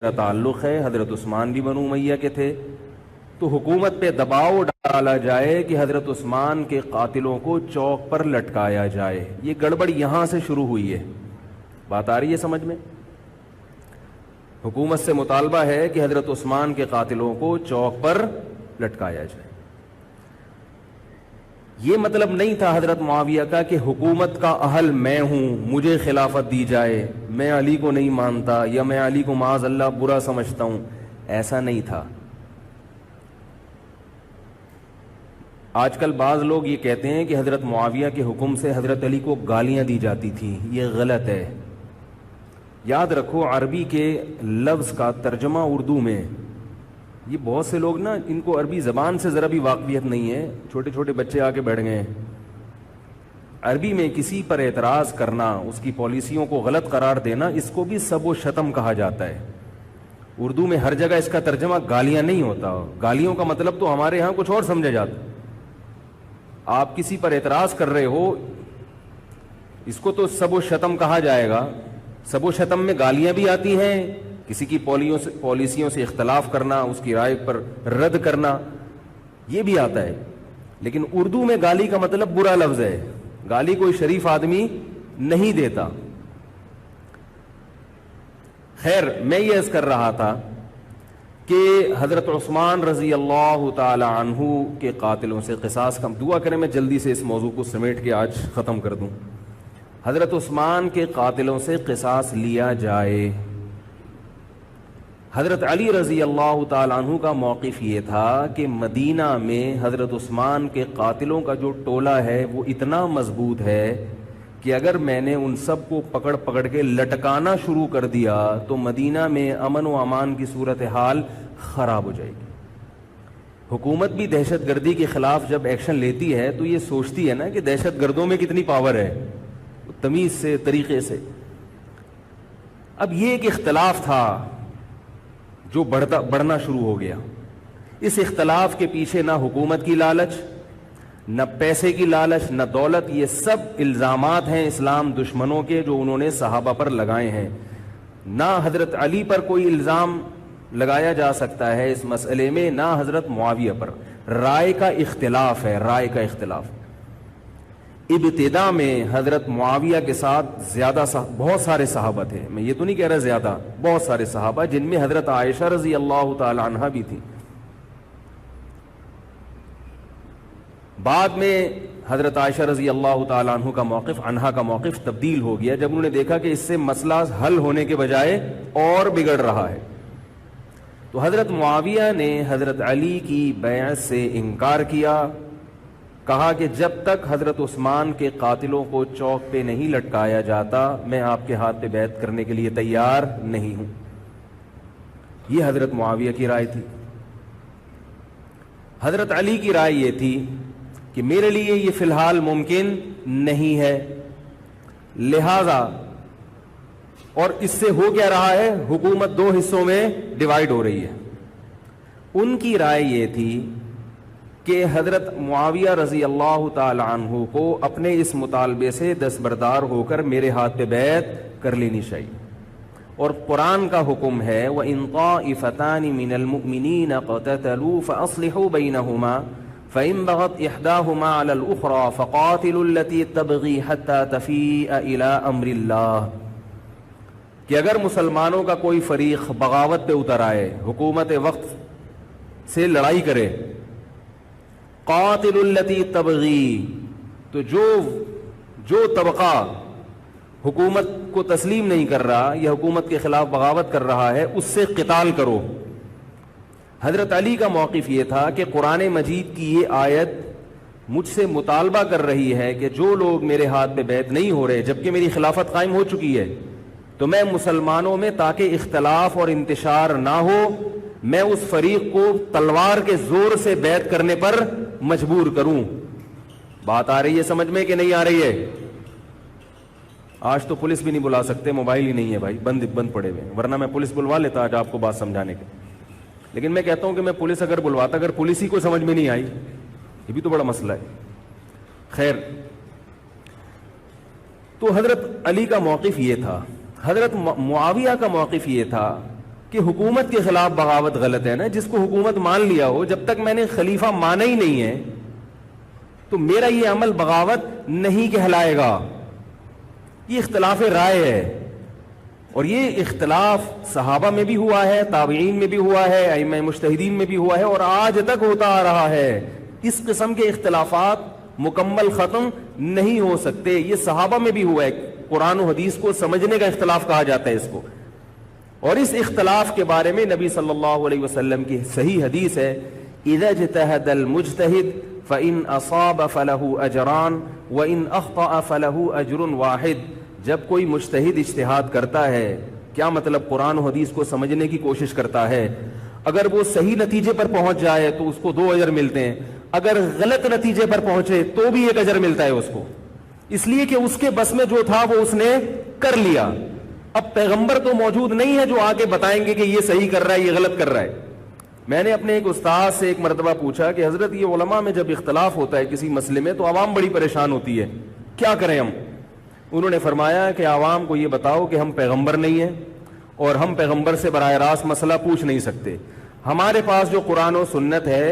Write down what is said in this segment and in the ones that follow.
کا تعلق ہے، حضرت عثمان بھی بنو امیہ کے تھے، تو حکومت پہ دباؤ ڈالا جائے کہ حضرت عثمان کے قاتلوں کو چوک پر لٹکایا جائے. یہ گڑبڑ یہاں سے شروع ہوئی ہے. بات آ رہی ہے سمجھ میں؟ حکومت سے مطالبہ ہے کہ حضرت عثمان کے قاتلوں کو چوک پر لٹکایا جائے. یہ مطلب نہیں تھا حضرت معاویہ کا کہ حکومت کا اہل میں ہوں، مجھے خلافت دی جائے، میں علی کو نہیں مانتا یا میں علی کو معاذ اللہ برا سمجھتا ہوں. ایسا نہیں تھا. آج کل بعض لوگ یہ کہتے ہیں کہ حضرت معاویہ کے حکم سے حضرت علی کو گالیاں دی جاتی تھیں. یہ غلط ہے. یاد رکھو عربی کے لفظ کا ترجمہ اردو میں، یہ بہت سے لوگ نا ان کو عربی زبان سے ذرا بھی واقفیت نہیں ہے. چھوٹے چھوٹے بچے آ کے بیٹھ گئے ہیں. عربی میں کسی پر اعتراض کرنا، اس کی پالیسیوں کو غلط قرار دینا، اس کو بھی سب و شتم کہا جاتا ہے. اردو میں ہر جگہ اس کا ترجمہ گالیاں نہیں ہوتا. گالیوں کا مطلب تو ہمارے ہاں کچھ اور سمجھا جاتا. آپ کسی پر اعتراض کر رہے ہو، اس کو تو سب و شتم کہا جائے گا. سب و شتم میں گالیاں بھی آتی ہیں، کسی کی پالیسیوں سے اختلاف کرنا، اس کی رائے پر رد کرنا، یہ بھی آتا ہے. لیکن اردو میں گالی کا مطلب برا لفظ ہے. گالی کوئی شریف آدمی نہیں دیتا. خیر، میں یہ عرض کر رہا تھا کہ حضرت عثمان رضی اللہ تعالی عنہ کے قاتلوں سے قصاص کا دعا کریں. میں جلدی سے اس موضوع کو سمیٹ کے آج ختم کر دوں. حضرت عثمان کے قاتلوں سے قصاص لیا جائے. حضرت علی رضی اللہ تعالیٰ عنہ کا موقف یہ تھا کہ مدینہ میں حضرت عثمان کے قاتلوں کا جو ٹولہ ہے وہ اتنا مضبوط ہے کہ اگر میں نے ان سب کو پکڑ پکڑ کے لٹکانا شروع کر دیا تو مدینہ میں امن و امان کی صورتحال خراب ہو جائے گی. حکومت بھی دہشت گردی کے خلاف جب ایکشن لیتی ہے تو یہ سوچتی ہے نا کہ دہشت گردوں میں کتنی پاور ہے، تمیز سے، طریقے سے. اب یہ ایک اختلاف تھا جو بڑھنا شروع ہو گیا. اس اختلاف کے پیچھے نہ حکومت کی لالچ، نہ پیسے کی لالچ، نہ دولت. یہ سب الزامات ہیں اسلام دشمنوں کے جو انہوں نے صحابہ پر لگائے ہیں. نہ حضرت علی پر کوئی الزام لگایا جا سکتا ہے اس مسئلے میں، نہ حضرت معاویہ پر. رائے کا اختلاف ہے، رائے کا اختلاف. ابتدا میں حضرت معاویہ کے ساتھ بہت سارے صحابہ تھے. میں یہ تو نہیں کہہ رہا زیادہ، بہت سارے صحابہ، جن میں حضرت عائشہ رضی اللہ تعالی عنہا بھی تھی. بعد میں حضرت عائشہ رضی اللہ تعالی عنہا کا موقف تبدیل ہو گیا جب انہوں نے دیکھا کہ اس سے مسئلہ حل ہونے کے بجائے اور بگڑ رہا ہے. تو حضرت معاویہ نے حضرت علی کی بیعت سے انکار کیا. کہا کہ جب تک حضرت عثمان کے قاتلوں کو چوک پہ نہیں لٹکایا جاتا میں آپ کے ہاتھ پہ بیعت کرنے کے لیے تیار نہیں ہوں. یہ حضرت معاویہ کی رائے تھی. حضرت علی کی رائے یہ تھی کہ میرے لیے یہ فی الحال ممکن نہیں ہے، لہذا، اور اس سے ہو کیا رہا ہے، حکومت دو حصوں میں ڈیوائیڈ ہو رہی ہے. ان کی رائے یہ تھی کہ حضرت معاویہ رضی اللہ تعالی عنہ کو اپنے اس مطالبے سے دستبردار ہو کر میرے ہاتھ پہ بیعت کر لینی چاہیے. اور قرآن کا حکم ہے وَإِن طَائِفَتَانِ مِنَ الْمُؤْمِنِينَ اقْتَتَلُوا فَأَصْلِحُوا بَيْنَهُمَا فَإِن بَغَتْ إِحْدَاهُمَا عَلَى الْأُخْرَى فَقَاتِلُوا الَّتِي تَبْغِي حَتَّى تَفِيءَ إِلَى أَمْرِ اللَّهِ. کہ اگر مسلمانوں کا کوئی فریق بغاوت پہ اتر آئے، حکومت وقت سے لڑائی کرے، قاتل التی تبغی، تو جو طبقہ حکومت کو تسلیم نہیں کر رہا یا حکومت کے خلاف بغاوت کر رہا ہے اس سے قتال کرو. حضرت علی کا موقف یہ تھا کہ قرآن مجید کی یہ آیت مجھ سے مطالبہ کر رہی ہے کہ جو لوگ میرے ہاتھ پہ بیعت نہیں ہو رہے جبکہ میری خلافت قائم ہو چکی ہے، تو میں مسلمانوں میں تاکہ اختلاف اور انتشار نہ ہو، میں اس فریق کو تلوار کے زور سے بیعت کرنے پر مجبور کروں. بات آ رہی ہے سمجھ میں کہ نہیں آ رہی ہے؟ آج تو پولیس بھی نہیں بلا سکتے، موبائل ہی نہیں ہے بھائی، بند پڑے ہوئے، ورنہ میں پولیس بلوا لیتا آج آپ کو بات سمجھانے کے. لیکن میں کہتا ہوں کہ میں پولیس اگر بلواتا، اگر پولیس ہی کو سمجھ میں نہیں آئی، یہ بھی تو بڑا مسئلہ ہے. خیر، تو حضرت علی کا موقف یہ تھا. حضرت معاویہ کا موقف یہ تھا کہ حکومت کے خلاف بغاوت غلط ہے نا. جس کو حکومت مان لیا ہو, جب تک میں نے خلیفہ مانا ہی نہیں ہے تو میرا یہ عمل بغاوت نہیں کہلائے گا. یہ اختلاف رائے ہے, اور یہ اختلاف صحابہ میں بھی ہوا ہے, تابعین میں بھی ہوا ہے, ائمہ مجتہدین میں بھی ہوا ہے, اور آج تک ہوتا آ رہا ہے. اس قسم کے اختلافات مکمل ختم نہیں ہو سکتے. یہ صحابہ میں بھی ہوا ہے. قرآن و حدیث کو سمجھنے کا اختلاف کہا جاتا ہے اس کو. اور اس اختلاف کے بارے میں نبی صلی اللہ علیہ وسلم کی صحیح حدیث ہے, اذا اجتہد المجتہد فإن اصاب فله اجران وإن اخطأ فله اجر واحد. جب کوئی مجتہد اجتہاد کرتا ہے, کیا مطلب, قرآن و حدیث کو سمجھنے کی کوشش کرتا ہے, اگر وہ صحیح نتیجے پر پہنچ جائے تو اس کو 2 اجر ملتے ہیں, اگر غلط نتیجے پر پہنچے تو بھی 1 اجر ملتا ہے اس کو, اس لیے کہ اس کے بس میں جو تھا وہ اس نے کر لیا. اب پیغمبر تو موجود نہیں ہے جو آ کے بتائیں گے کہ یہ صحیح کر رہا ہے, یہ غلط کر رہا ہے. میں نے اپنے ایک استاد سے ایک مرتبہ پوچھا کہ حضرت, یہ علماء میں جب اختلاف ہوتا ہے کسی مسئلے میں تو عوام بڑی پریشان ہوتی ہے, کیا کریں ہم؟ انہوں نے فرمایا کہ عوام کو یہ بتاؤ کہ ہم پیغمبر نہیں ہیں اور ہم پیغمبر سے براہ راست مسئلہ پوچھ نہیں سکتے. ہمارے پاس جو قرآن و سنت ہے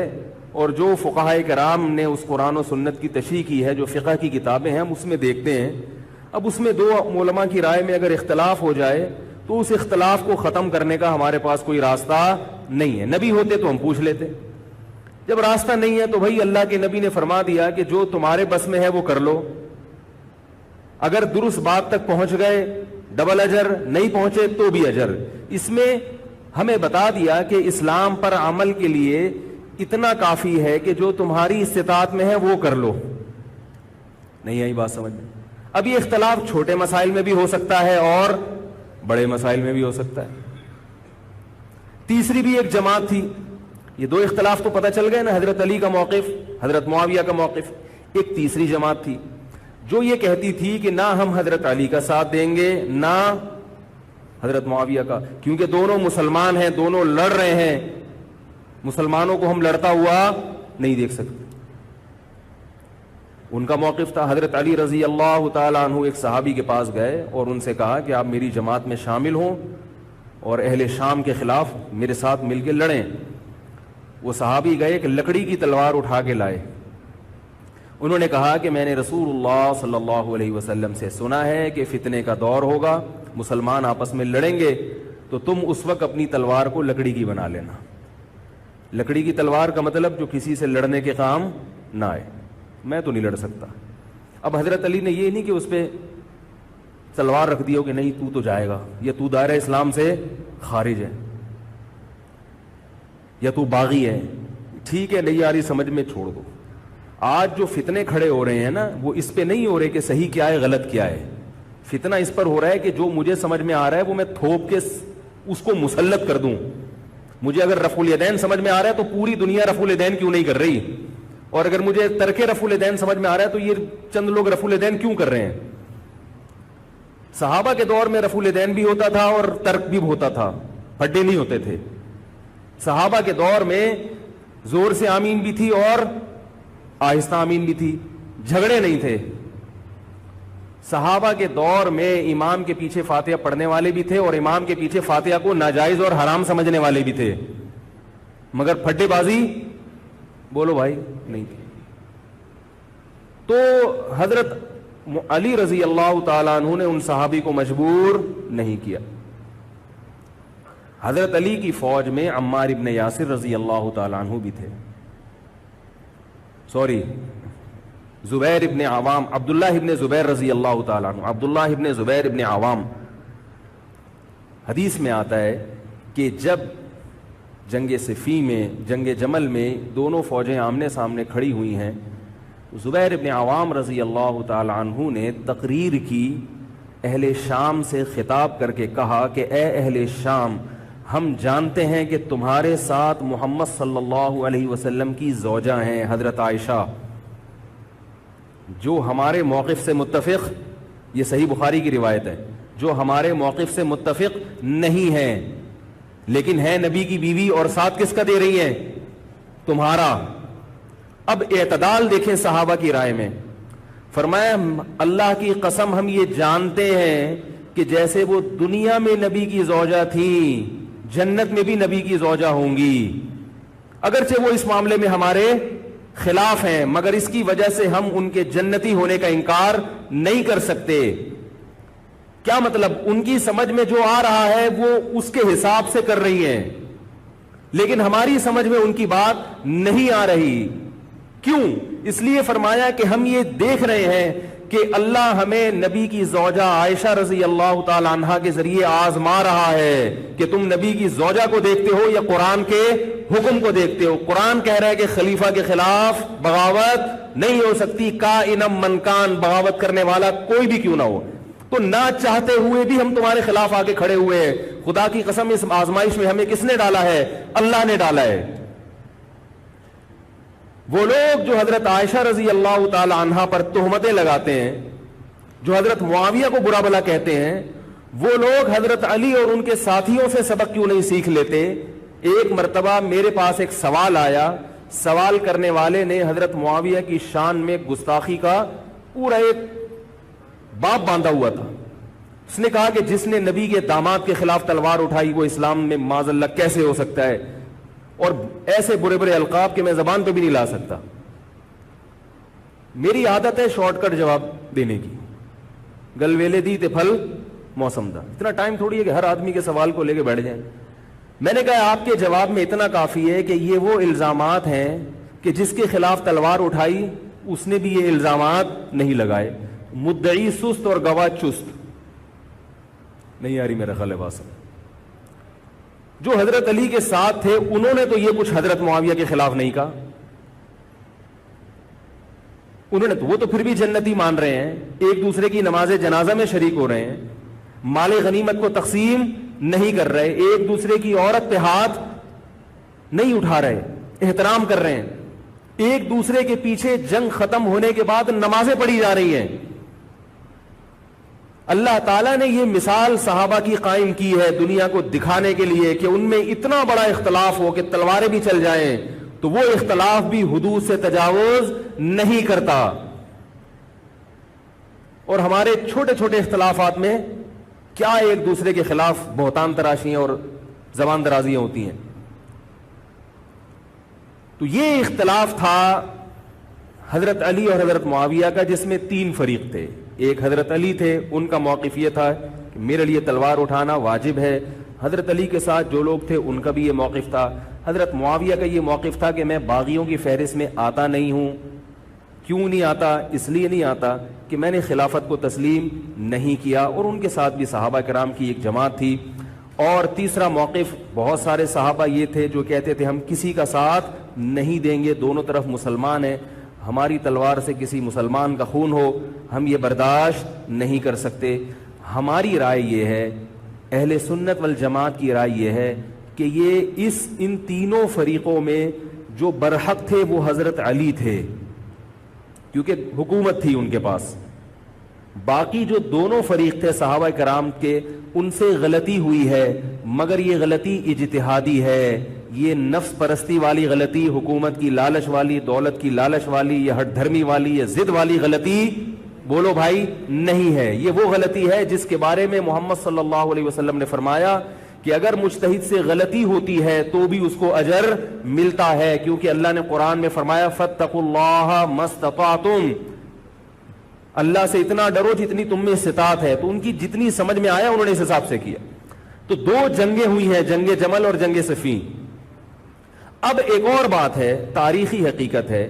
اور جو فقہائے کرام نے اس قرآن و سنت کی تشریح کی ہے, جو فقہ کی کتابیں ہیں, ہم اس میں دیکھتے ہیں. اب اس میں 2 علماء کی رائے میں اگر اختلاف ہو جائے تو اس اختلاف کو ختم کرنے کا ہمارے پاس کوئی راستہ نہیں ہے. نبی ہوتے تو ہم پوچھ لیتے. جب راستہ نہیں ہے تو بھائی اللہ کے نبی نے فرما دیا کہ جو تمہارے بس میں ہے وہ کر لو. اگر درست بات تک پہنچ گئے ڈبل اجر, نہیں پہنچے تو بھی اجر. اس میں ہمیں بتا دیا کہ اسلام پر عمل کے لیے اتنا کافی ہے کہ جو تمہاری استطاعت میں ہے وہ کر لو. نہیں آئی بات سمجھ میں؟ اب یہ اختلاف چھوٹے مسائل میں بھی ہو سکتا ہے اور بڑے مسائل میں بھی ہو سکتا ہے. تیسری بھی ایک جماعت تھی. یہ 2 اختلاف تو پتہ چل گئے نا, حضرت علی کا موقف, حضرت معاویہ کا موقف. ایک تیسری جماعت تھی جو یہ کہتی تھی کہ نہ ہم حضرت علی کا ساتھ دیں گے نہ حضرت معاویہ کا, کیونکہ دونوں مسلمان ہیں, دونوں لڑ رہے ہیں, مسلمانوں کو ہم لڑتا ہوا نہیں دیکھ سکتے. ان کا موقف تھا. حضرت علی رضی اللہ تعالیٰ عنہ ایک صحابی کے پاس گئے اور ان سے کہا کہ آپ میری جماعت میں شامل ہوں اور اہل شام کے خلاف میرے ساتھ مل کے لڑیں. وہ صحابی گئے ایک لکڑی کی تلوار اٹھا کے لائے. انہوں نے کہا کہ میں نے رسول اللہ صلی اللہ علیہ وسلم سے سنا ہے کہ فتنے کا دور ہوگا, مسلمان آپس میں لڑیں گے, تو تم اس وقت اپنی تلوار کو لکڑی کی بنا لینا. لکڑی کی تلوار کا مطلب جو کسی سے لڑنے کے کام نہ آئے. میں تو نہیں لڑ سکتا. اب حضرت علی نے یہ نہیں کہ اس پہ تلوار رکھ دی ہو کہ نہیں تو تو جائے گا, یا تو دائرہ اسلام سے خارج ہے, یا تو باغی ہے, ٹھیک ہے نہیں آ رہی سمجھ میں, چھوڑ دو. آج جو فتنے کھڑے ہو رہے ہیں نا, وہ اس پہ نہیں ہو رہے کہ صحیح کیا ہے غلط کیا ہے. فتنہ اس پر ہو رہا ہے کہ جو مجھے سمجھ میں آ رہا ہے وہ میں تھوپ کے اس کو مسلط کر دوں. مجھے اگر رفع الیدین سمجھ میں آ رہا ہے تو پوری دنیا رفع الیدین کیوں نہیں کر رہی, اور اگر مجھے ترک رفع الیدین سمجھ میں آ رہا ہے تو یہ چند لوگ رفع الیدین کیوں کر رہے ہیں. صحابہ کے دور میں رفع الیدین بھی ہوتا تھا اور ترک بھی ہوتا تھا, پھڈے نہیں ہوتے تھے. صحابہ کے دور میں زور سے آمین بھی تھی اور آہستہ آمین بھی تھی, جھگڑے نہیں تھے. صحابہ کے دور میں امام کے پیچھے فاتحہ پڑھنے والے بھی تھے اور امام کے پیچھے فاتحہ کو ناجائز اور حرام سمجھنے والے بھی تھے, مگر پھڈے بازی بولو بھائی نہیں تھی. تو حضرت علی رضی اللہ تعالیٰ عنہ نے ان صحابی کو مجبور نہیں کیا. حضرت علی کی فوج میں عمار ابن یاسر رضی اللہ تعالیٰ عنہ بھی تھے, زبیر ابن عوام, عبداللہ ابن زبیر رضی اللہ تعالیٰ عنہ, عبداللہ ابن زبیر ابن عوام. حدیث میں آتا ہے کہ جب جنگ صفین میں, جنگ جمل میں دونوں فوجیں آمنے سامنے کھڑی ہوئی ہیں, زبیر ابن عوام رضی اللہ تعالیٰ عنہ نے تقریر کی, اہل شام سے خطاب کر کے کہا کہ اے اہل شام, ہم جانتے ہیں کہ تمہارے ساتھ محمد صلی اللہ علیہ وسلم کی زوجہ ہیں حضرت عائشہ, جو ہمارے موقف سے متفق, یہ صحیح بخاری کی روایت ہے, جو ہمارے موقف سے متفق نہیں ہیں, لیکن ہے نبی کی بیوی, اور ساتھ کس کا دے رہی ہیں, تمہارا. اب اعتدال دیکھیں صحابہ کی رائے میں. فرمایا اللہ کی قسم ہم یہ جانتے ہیں کہ جیسے وہ دنیا میں نبی کی زوجہ تھی جنت میں بھی نبی کی زوجہ ہوں گی، اگرچہ وہ اس معاملے میں ہمارے خلاف ہیں، مگر اس کی وجہ سے ہم ان کے جنتی ہونے کا انکار نہیں کر سکتے۔ کیا مطلب؟ ان کی سمجھ میں جو آ رہا ہے وہ اس کے حساب سے کر رہی ہیں، لیکن ہماری سمجھ میں ان کی بات نہیں آ رہی۔ کیوں؟ اس لیے فرمایا کہ ہم یہ دیکھ رہے ہیں کہ اللہ ہمیں نبی کی زوجہ عائشہ رضی اللہ تعالی عنہا کے ذریعے آزما رہا ہے کہ تم نبی کی زوجہ کو دیکھتے ہو یا قرآن کے حکم کو دیکھتے ہو۔ قرآن کہہ رہا ہے کہ خلیفہ کے خلاف بغاوت نہیں ہو سکتی، کائنم من کان، بغاوت کرنے والا کوئی بھی کیوں نہ ہو۔ تو نہ چاہتے ہوئے بھی ہم تمہارے خلاف آگے کھڑے ہوئے ہیں۔ خدا کی قسم اس آزمائش میں ہمیں کس نے ڈالا ہے؟ اللہ نے ڈالا ہے۔ وہ لوگ جو حضرت عائشہ رضی اللہ تعالی عنہا پر تہمتیں لگاتے ہیں، جو حضرت معاویہ کو برا بھلا کہتے ہیں، وہ لوگ حضرت علی اور ان کے ساتھیوں سے سبق کیوں نہیں سیکھ لیتے؟ ایک مرتبہ میرے پاس ایک سوال آیا، سوال کرنے والے نے حضرت معاویہ کی شان میں گستاخی کا پورا ایک باب باندھا ہوا تھا۔ اس نے کہا کہ جس نے نبی کے داماد کے خلاف تلوار اٹھائی وہ اسلام میں معاذ اللہ کیسے ہو سکتا ہے، اور ایسے برے برے القاب کہ میں زبان پہ بھی نہیں لا سکتا۔ میری عادت ہے شارٹ کٹ جواب دینے کی، گل ویلے دی تے پھل موسم دا۔ اتنا ٹائم تھوڑی ہے کہ ہر آدمی کے سوال کو لے کے بیٹھ جائیں۔ میں نے کہا آپ کے جواب میں اتنا کافی ہے کہ یہ وہ الزامات ہیں کہ جس کے خلاف تلوار اٹھائی اس نے بھی یہ الزامات نہیں لگائے۔ مدعی سست اور گواہ چست۔ نہیں آ رہی میرا خیال ہے بات سمجھ۔ جو حضرت علی کے ساتھ تھے انہوں نے تو یہ کچھ حضرت معاویہ کے خلاف نہیں کہا، انہوں نے تو وہ تو پھر بھی جنتی مان رہے ہیں، ایک دوسرے کی نماز جنازہ میں شریک ہو رہے ہیں، مال غنیمت کو تقسیم نہیں کر رہے، ایک دوسرے کی عورت پہ ہاتھ نہیں اٹھا رہے، احترام کر رہے ہیں، ایک دوسرے کے پیچھے جنگ ختم ہونے کے بعد نمازیں پڑھی جا رہی ہیں۔ اللہ تعالیٰ نے یہ مثال صحابہ کی قائم کی ہے دنیا کو دکھانے کے لیے کہ ان میں اتنا بڑا اختلاف ہو کہ تلواریں بھی چل جائیں تو وہ اختلاف بھی حدود سے تجاوز نہیں کرتا، اور ہمارے چھوٹے چھوٹے اختلافات میں کیا ایک دوسرے کے خلاف بہتان تراشیاں اور زبان درازیاں ہوتی ہیں۔ تو یہ اختلاف تھا حضرت علی اور حضرت معاویہ کا، جس میں تین فریق تھے۔ ایک حضرت علی تھے، ان کا موقف یہ تھا کہ میرے لیے تلوار اٹھانا واجب ہے۔ حضرت علی کے ساتھ جو لوگ تھے ان کا بھی یہ موقف تھا۔ حضرت معاویہ کا یہ موقف تھا کہ میں باغیوں کی فہرست میں آتا نہیں ہوں۔ کیوں نہیں آتا؟ اس لیے نہیں آتا کہ میں نے خلافت کو تسلیم نہیں کیا، اور ان کے ساتھ بھی صحابہ کرام کی ایک جماعت تھی۔ اور تیسرا موقف، بہت سارے صحابہ یہ تھے جو کہتے تھے ہم کسی کا ساتھ نہیں دیں گے، دونوں طرف مسلمان ہیں، ہماری تلوار سے کسی مسلمان کا خون ہو ہم یہ برداشت نہیں کر سکتے۔ ہماری رائے یہ ہے، اہل سنت والجماعت کی رائے یہ ہے کہ یہ ان تینوں فریقوں میں جو برحق تھے وہ حضرت علی تھے، کیونکہ حکومت تھی ان کے پاس۔ باقی جو دونوں فریق تھے صحابہ کرام کے، ان سے غلطی ہوئی ہے، مگر یہ غلطی اجتہادی ہے، یہ نفس پرستی والی غلطی، حکومت کی لالچ والی، دولت کی لالچ والی، یا ہٹ دھرمی والی یا ضد والی غلطی بولو بھائی نہیں ہے۔ یہ وہ غلطی ہے جس کے بارے میں محمد صلی اللہ علیہ وسلم نے فرمایا کہ اگر مجتہد سے غلطی ہوتی ہے تو بھی اس کو اجر ملتا ہے، کیونکہ اللہ نے قرآن میں فرمایا فاتقوا اللہ ما استطعتم، اللہ سے اتنا ڈرو جتنی تم میں استطاعت ہے۔ تو ان کی جتنی سمجھ میں آیا انہوں نے اس حساب سے کیا۔ تو دو جنگیں ہوئی ہیں، جنگ جمل اور جنگ صفین۔ اب ایک اور بات ہے، تاریخی حقیقت ہے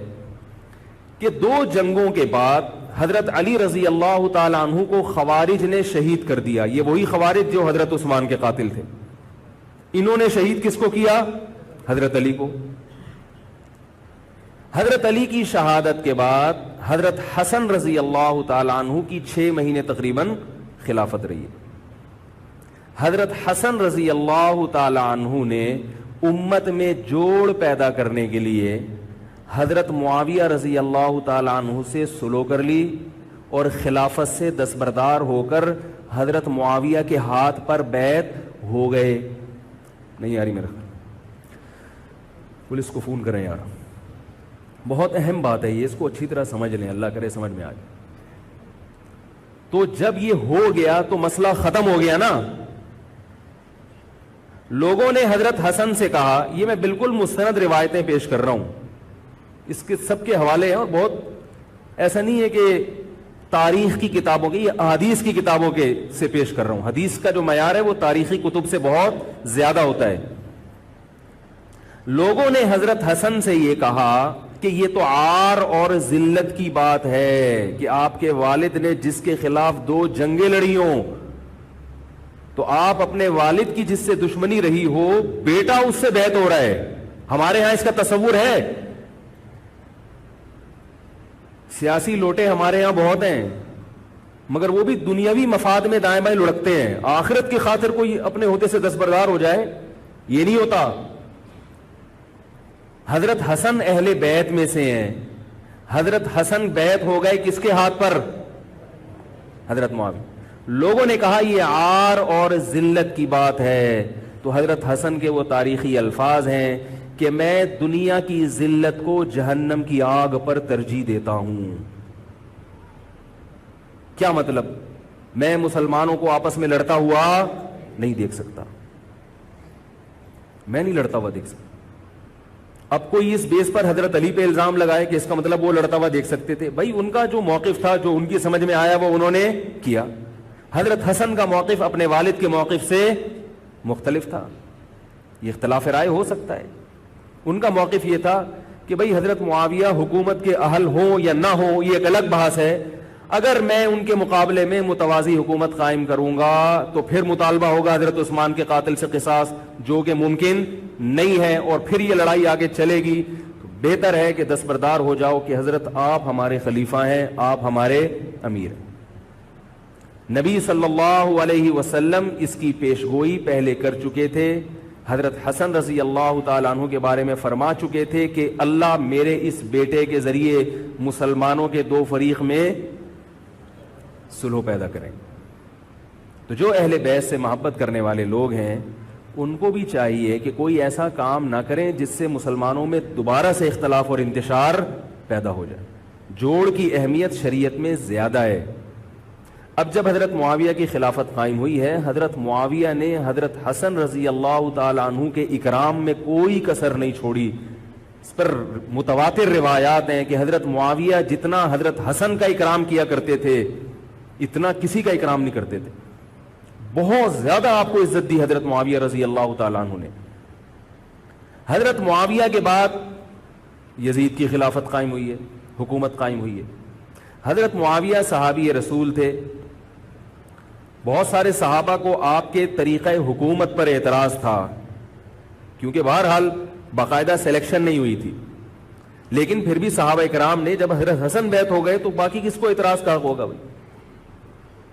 کہ دو جنگوں کے بعد حضرت علی رضی اللہ تعالی عنہ کو خوارج نے شہید کر دیا۔ یہ وہی خوارج جو حضرت عثمان کے قاتل تھے، انہوں نے شہید کس کو کیا؟ حضرت علی کو۔ حضرت علی کی شہادت کے بعد حضرت حسن رضی اللہ تعالی عنہ کی 6 مہینے تقریباً خلافت رہی ہے۔ حضرت حسن رضی اللہ تعالی عنہ نے امت میں جوڑ پیدا کرنے کے لیے حضرت معاویہ رضی اللہ تعالی عنہ سے سلو کر لی، اور خلافت سے دستبردار ہو کر حضرت معاویہ کے ہاتھ پر بیعت ہو گئے۔ نہیں آ رہی میرا خیال، پولیس کو فون کریں یار، بہت اہم بات ہے یہ، اس کو اچھی طرح سمجھ لیں، اللہ کرے سمجھ میں آ جائے۔ تو جب یہ ہو گیا تو مسئلہ ختم ہو گیا نا۔ لوگوں نے حضرت حسن سے کہا، یہ میں بالکل مستند روایتیں پیش کر رہا ہوں، اس کے سب کے حوالے ہیں، اور بہت ایسا نہیں ہے کہ تاریخ کی کتابوں کے، یہ احادیث کی کتابوں کے سے پیش کر رہا ہوں. حدیث کا جو معیار ہے وہ تاریخی کتب سے بہت زیادہ ہوتا ہے. لوگوں نے حضرت حسن سے یہ کہا کہ یہ تو عار اور ذلت کی بات ہے کہ آپ کے والد نے جس کے خلاف 2 جنگیں لڑی ہوں، تو آپ اپنے والد کی جس سے دشمنی رہی ہو، بیٹا اس سے بیعت ہو رہا ہے. ہمارے ہاں اس کا تصور ہے. سیاسی لوٹے ہمارے ہاں بہت ہیں، مگر وہ بھی دنیاوی مفاد میں دائیں بائیں لڑکتے ہیں. آخرت کی خاطر کوئی اپنے ہوتے سے دستبردار ہو جائے، یہ نہیں ہوتا. حضرت حسن اہل بیت میں سے ہیں. حضرت حسن بیعت ہو گئے کس کے ہاتھ پر؟ حضرت معاویہ. لوگوں نے کہا یہ عار اور ذلت کی بات ہے. تو حضرت حسن کے وہ تاریخی الفاظ ہیں کہ میں دنیا کی ذلت کو جہنم کی آگ پر ترجیح دیتا ہوں. کیا مطلب؟ میں مسلمانوں کو آپس میں لڑتا ہوا نہیں دیکھ سکتا، میں نہیں لڑتا ہوا دیکھ سکتا. اب کوئی اس بیس پر حضرت علی پہ الزام لگائے کہ اس کا مطلب وہ لڑتا ہوا دیکھ سکتے تھے. بھائی ان کا جو موقف تھا، جو ان کی سمجھ میں آیا، وہ انہوں نے کیا. حضرت حسن کا موقف اپنے والد کے موقف سے مختلف تھا. یہ اختلاف رائے ہو سکتا ہے. ان کا موقف یہ تھا کہ بھئی حضرت معاویہ حکومت کے اہل ہوں یا نہ ہوں، یہ ایک الگ بحث ہے. اگر میں ان کے مقابلے میں متوازی حکومت قائم کروں گا تو پھر مطالبہ ہوگا حضرت عثمان کے قاتل سے قصاص، جو کہ ممکن نہیں ہے، اور پھر یہ لڑائی آگے چلے گی. تو بہتر ہے کہ دستبردار ہو جاؤ کہ حضرت آپ ہمارے خلیفہ ہیں، آپ ہمارے امیر ہیں. نبی صلی اللہ علیہ وسلم اس کی پیشگوئی پہلے کر چکے تھے. حضرت حسن رضی اللہ تعالیٰ عنہ کے بارے میں فرما چکے تھے کہ اللہ میرے اس بیٹے کے ذریعے مسلمانوں کے 2 فریق میں صلح پیدا کریں. تو جو اہل بیت سے محبت کرنے والے لوگ ہیں ان کو بھی چاہیے کہ کوئی ایسا کام نہ کریں جس سے مسلمانوں میں دوبارہ سے اختلاف اور انتشار پیدا ہو جائے. جوڑ کی اہمیت شریعت میں زیادہ ہے. اب جب حضرت معاویہ کی خلافت قائم ہوئی ہے، حضرت معاویہ نے حضرت حسن رضی اللہ تعالیٰ عنہ کے اکرام میں کوئی کسر نہیں چھوڑی. اس پر متواتر روایات ہیں کہ حضرت معاویہ جتنا حضرت حسن کا اکرام کیا کرتے تھے اتنا کسی کا اکرام نہیں کرتے تھے. بہت زیادہ آپ کو عزت دی حضرت معاویہ رضی اللہ تعالیٰ عنہ نے. حضرت معاویہ کے بعد یزید کی خلافت قائم ہوئی ہے، حکومت قائم ہوئی ہے. حضرت معاویہ صحابی رسول تھے. بہت سارے صحابہ کو آپ کے طریقہ حکومت پر اعتراض تھا، کیونکہ بہرحال باقاعدہ سلیکشن نہیں ہوئی تھی. لیکن پھر بھی صحابہ کرام نے جب حضرت حسن بیعت ہو گئے تو باقی کس کو اعتراض کا ہوگا بھائی.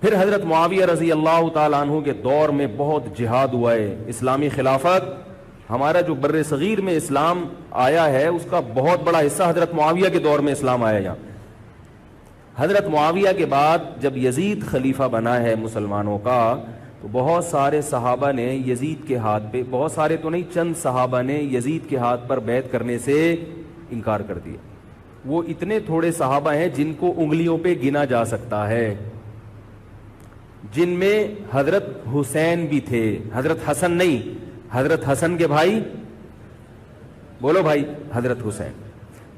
پھر حضرت معاویہ رضی اللہ تعالیٰ عنہ کے دور میں بہت جہاد ہوا ہے. اسلامی خلافت، ہمارا جو بر صغیر میں اسلام آیا ہے اس کا بہت بڑا حصہ حضرت معاویہ کے دور میں اسلام آیا. یہاں حضرت معاویہ کے بعد جب یزید خلیفہ بنا ہے مسلمانوں کا، تو بہت سارے صحابہ نے یزید کے ہاتھ پہ، بہت سارے تو نہیں، چند صحابہ نے یزید کے ہاتھ پر بیعت کرنے سے انکار کر دیا. وہ اتنے تھوڑے صحابہ ہیں جن کو انگلیوں پہ گنا جا سکتا ہے، جن میں حضرت حسین بھی تھے. حضرت حسن نہیں، حضرت حسن کے بھائی، بولو بھائی، حضرت حسین.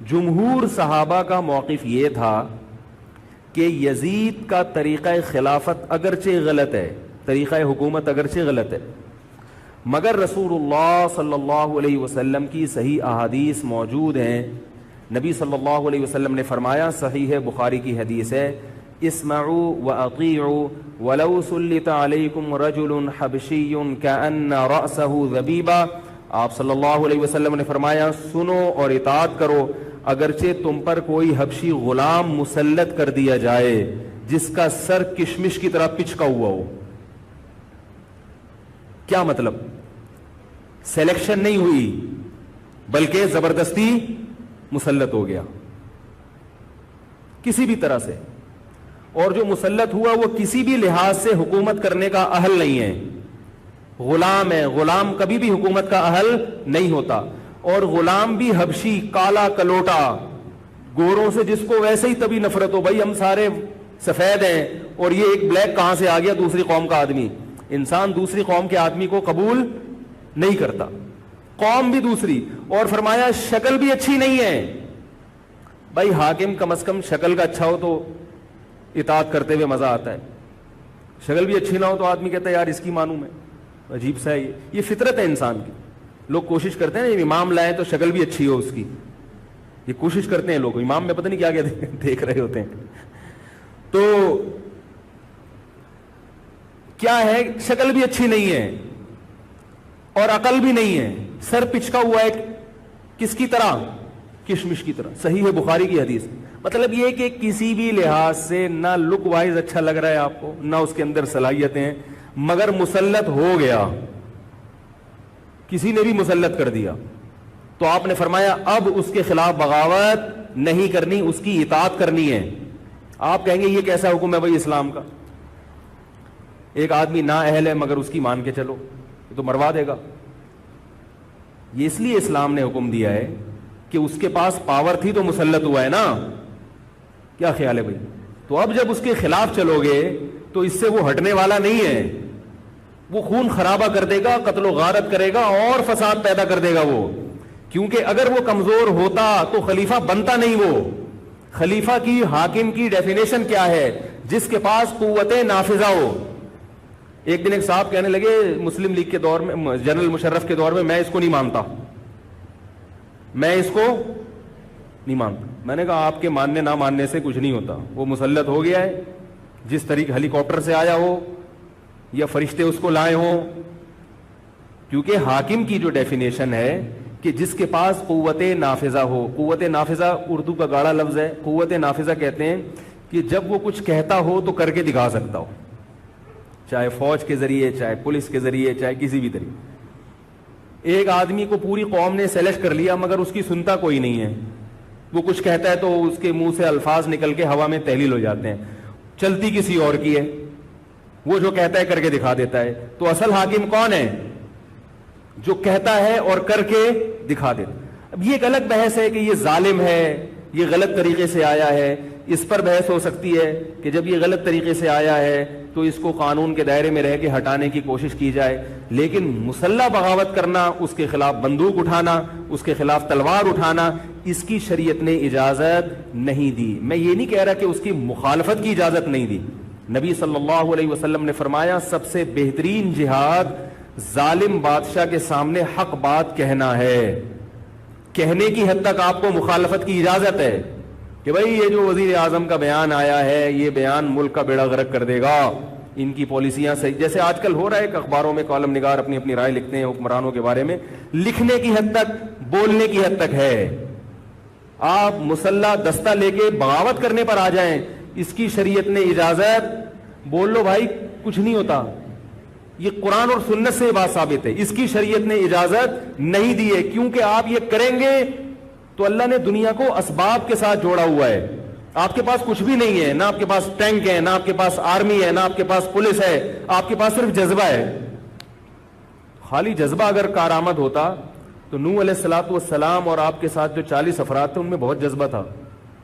جمہور صحابہ کا موقف یہ تھا کہ یزید کا طریقہ خلافت اگرچہ غلط ہے، طریقہ حکومت اگرچہ غلط ہے، مگر رسول اللہ صلی اللہ علیہ وسلم کی صحیح احادیث موجود ہیں. نبی صلی اللہ علیہ وسلم نے فرمایا، صحیح بخاری کی حدیث ہے، اسمعوا واطیعوا ولو سلط علیکم رجل حبشی کأن رأسہ ذبیبہ. آپ صلی اللہ علیہ وسلم نے فرمایا، سنو اور اطاعت کرو اگرچہ تم پر کوئی حبشی غلام مسلط کر دیا جائے جس کا سر کشمش کی طرح پچکا ہوا ہو. کیا مطلب؟ سلیکشن نہیں ہوئی بلکہ زبردستی مسلط ہو گیا کسی بھی طرح سے. اور جو مسلط ہوا وہ کسی بھی لحاظ سے حکومت کرنے کا اہل نہیں ہے، غلام ہے. غلام کبھی بھی حکومت کا اہل نہیں ہوتا. اور غلام بھی حبشی، کالا کلوٹا، گوروں سے جس کو ویسے ہی تبھی نفرت ہو، بھائی ہم سارے سفید ہیں اور یہ ایک بلیک کہاں سے آ گیا، دوسری قوم کا آدمی. انسان دوسری قوم کے آدمی کو قبول نہیں کرتا, قوم بھی دوسری, اور فرمایا شکل بھی اچھی نہیں ہے. بھائی حاکم کم از کم شکل کا اچھا ہو تو اطاعت کرتے ہوئے مزہ آتا ہے, شکل بھی اچھی نہ ہو تو آدمی کہتا ہے یار اس کی مانوں میں, عجیب سا ہے یہ فطرت ہے انسان کی. لوگ کوشش کرتے ہیں امام لائیں تو شکل بھی اچھی ہو اس کی, یہ کوشش کرتے ہیں لوگ, امام میں پتہ نہیں کیا کیا دیکھ رہے ہوتے ہیں. تو کیا ہے, شکل بھی اچھی نہیں ہے اور عقل بھی نہیں ہے, سر پچکا ہوا ہے کس کی طرح, کشمش کی طرح. صحیح ہے بخاری کی حدیث. مطلب یہ کہ کسی بھی لحاظ سے نہ لک وائز اچھا لگ رہا ہے آپ کو, نہ اس کے اندر صلاحیتیں ہیں, مگر مسلط ہو گیا, کسی نے بھی مسلط کر دیا, تو آپ نے فرمایا اب اس کے خلاف بغاوت نہیں کرنی, اس کی اطاعت کرنی ہے. آپ کہیں گے یہ کیسا حکم ہے بھائی اسلام کا, ایک آدمی نا اہل ہے مگر اس کی مان کے چلو, یہ تو مروا دے گا. یہ اس لیے اسلام نے حکم دیا ہے کہ اس کے پاس پاور تھی تو مسلط ہوا ہے نا. کیا خیال ہے بھائی؟ تو اب جب اس کے خلاف چلو گے تو اس سے وہ ہٹنے والا نہیں ہے, وہ خون خرابہ کر دے گا, قتل و غارت کرے گا اور فساد پیدا کر دے گا وہ. کیونکہ اگر وہ کمزور ہوتا تو خلیفہ بنتا نہیں. وہ خلیفہ کی, حاکم کی ڈیفینیشن کیا ہے؟ جس کے پاس قوت نافذہ ہو. ایک دن ایک صاحب کہنے لگے مسلم لیگ کے دور میں, جنرل مشرف کے دور میں اس کو نہیں مانتا, میں اس کو نہیں مانتا. میں نے کہا آپ کے ماننے نہ ماننے سے کچھ نہیں ہوتا, وہ مسلط ہو گیا ہے, جس طریقے ہیلی کاپٹر سے آیا ہو یا فرشتے اس کو لائے ہوں. کیونکہ حاکم کی جو ڈیفینیشن ہے کہ جس کے پاس قوت نافذہ ہو. قوت نافذہ اردو کا گاڑا لفظ ہے. قوت نافذہ کہتے ہیں کہ جب وہ کچھ کہتا ہو تو کر کے دکھا سکتا ہو, چاہے فوج کے ذریعے, چاہے پولیس کے ذریعے, چاہے کسی بھی طریقے. ایک آدمی کو پوری قوم نے سلیکٹ کر لیا مگر اس کی سنتا کوئی نہیں ہے, وہ کچھ کہتا ہے تو اس کے منہ سے الفاظ نکل کے ہوا میں تحلیل ہو جاتے ہیں, چلتی کسی اور کی ہے, وہ جو کہتا ہے کر کے دکھا دیتا ہے. تو اصل حاکم کون ہے؟ جو کہتا ہے اور کر کے دکھا دیتا. اب یہ ایک الگ بحث ہے کہ یہ ظالم ہے, یہ غلط طریقے سے آیا ہے, اس پر بحث ہو سکتی ہے کہ جب یہ غلط طریقے سے آیا ہے تو اس کو قانون کے دائرے میں رہ کے ہٹانے کی کوشش کی جائے. لیکن مسلح بغاوت کرنا, اس کے خلاف بندوق اٹھانا, اس کے خلاف تلوار اٹھانا, اس کی شریعت نے اجازت نہیں دی. میں یہ نہیں کہہ رہا کہ اس کی مخالفت کی اجازت نہیں دی. نبی صلی اللہ علیہ وسلم نے فرمایا سب سے بہترین جہاد ظالم بادشاہ کے سامنے حق بات کہنا ہے. کہنے کی حد تک آپ کو مخالفت کی اجازت ہے کہ بھائی یہ جو وزیر اعظم کا بیان آیا ہے یہ بیان ملک کا بیڑا غرق کر دے گا, ان کی پالیسیاں صحیح, جیسے آج کل ہو رہا ہے کہ اخباروں میں کالم نگار اپنی اپنی رائے لکھتے ہیں حکمرانوں کے بارے میں. لکھنے کی حد تک, بولنے کی حد تک ہے. آپ مسلح دستہ لے کے بغاوت کرنے پر آ جائیں, اس کی شریعت نے اجازت, بول لو بھائی کچھ نہیں ہوتا. یہ قرآن اور سنت سے بات ثابت ہے, اس کی شریعت نے اجازت نہیں دی ہے. کیونکہ آپ یہ کریں گے تو اللہ نے دنیا کو اسباب کے ساتھ جوڑا ہوا ہے. آپ کے پاس کچھ بھی نہیں ہے, نہ آپ کے پاس ٹینک ہے, نہ آپ کے پاس آرمی ہے, نہ آپ کے پاس پولیس ہے, آپ کے پاس صرف جذبہ ہے. خالی جذبہ اگر کارآمد ہوتا تو نوح علیہ الصلوۃ والسلام اور آپ کے ساتھ جو 40 افراد تھے ان میں بہت جذبہ تھا,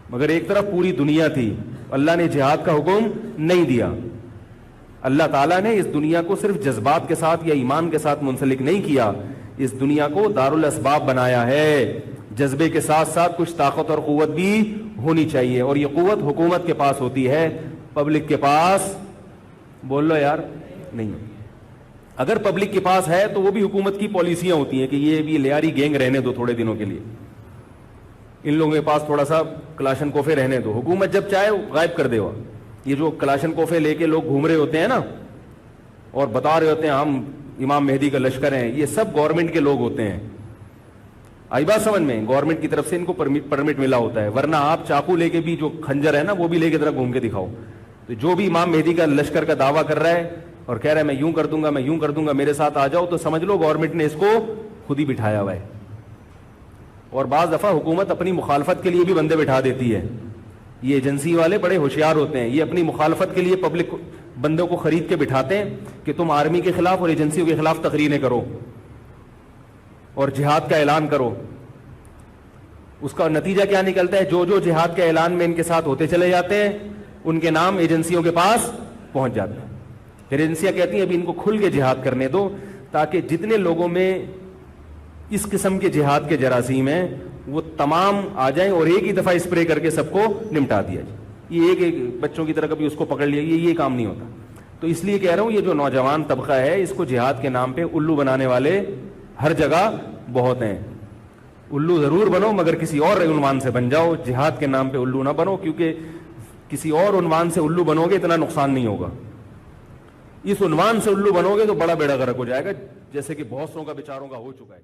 مگر ایک طرف پوری دنیا تھی. اللہ نے جہاد کا حکم نہیں دیا. اللہ تعالیٰ نے اس دنیا کو صرف جذبات کے ساتھ یا ایمان کے ساتھ منسلک نہیں کیا, اس دنیا کو دارالاسباب بنایا ہے. جذبے کے ساتھ ساتھ کچھ طاقت اور قوت بھی ہونی چاہیے, اور یہ قوت حکومت کے پاس ہوتی ہے, پبلک کے پاس بول لو یار نہیں. اگر پبلک کے پاس ہے تو وہ بھی حکومت کی پالیسیاں ہوتی ہیں کہ یہ بھی لیاری گینگ رہنے دو تھوڑے دنوں کے لیے, ان لوگوں کے پاس تھوڑا سا کلاشن کوفے رہنے دو, حکومت جب چاہے غائب کر دے. وہ یہ جو کلاشن کوفے لے کے لوگ گھوم رہے ہوتے ہیں نا اور بتا رہے ہوتے ہیں ہم امام مہدی کا لشکر ہیں, یہ سب گورنمنٹ کے لوگ ہوتے ہیں. آئی بات سمجھ میں؟ گورنمنٹ کی طرف سے ان کو پرمٹ ملا ہوتا ہے, ورنہ آپ چاقو لے کے بھی, جو کھنجر ہے نا وہ بھی لے کے ذرا گھوم کے دکھاؤ. تو جو بھی امام مہدی کا لشکر کا دعویٰ کر رہا ہے اور کہہ رہا ہے میں یوں کر دوں گا, میں یوں کر دوں گا, میرے ساتھ آ جاؤ, تو سمجھ لو گورنمنٹ نے اس کو خود ہی بٹھایا ہوا ہے. اور بعض دفعہ حکومت اپنی مخالفت کے لیے بھی بندے بٹھا دیتی ہے. یہ ایجنسی والے بڑے ہوشیار ہوتے ہیں, یہ اپنی مخالفت کے لیے پبلک بندوں کو خرید کے بٹھاتے ہیں کہ تم آرمی کے خلاف اور ایجنسیوں کے خلاف تقریریں کرو اور جہاد کا اعلان کرو. اس کا نتیجہ کیا نکلتا ہے؟ جو جو جہاد کے اعلان میں ان کے ساتھ ہوتے چلے جاتے ہیں ان کے نام ایجنسیوں کے پاس پہنچ جاتے ہیں. پھر ایجنسیاں کہتی ہیں ابھی ان کو کھل کے جہاد کرنے دو تاکہ جتنے لوگوں میں اس قسم کے جہاد کے جراثیم ہیں وہ تمام آ جائیں اور ایک ہی دفعہ اسپرے کر کے سب کو نمٹا دیا جائے. یہ ایک بچوں کی طرح کبھی اس کو پکڑ لیا, یہ کام نہیں ہوتا. تو اس لیے کہہ رہا ہوں یہ جو نوجوان طبقہ ہے اس کو جہاد کے نام پہ الو بنانے والے ہر جگہ بہت ہیں. الو ضرور بنو مگر کسی اور عنوان سے بن جاؤ, جہاد کے نام پہ الو نہ بنو, کیونکہ کسی اور عنوان سے الو بنو گے اتنا نقصان نہیں ہوگا. اس عنوان سے الو بنو گے تو بڑا بیڑا غرق ہو جائے گا, جیسے کہ بہت سوں کا بیچاروں کا ہو چکا ہے.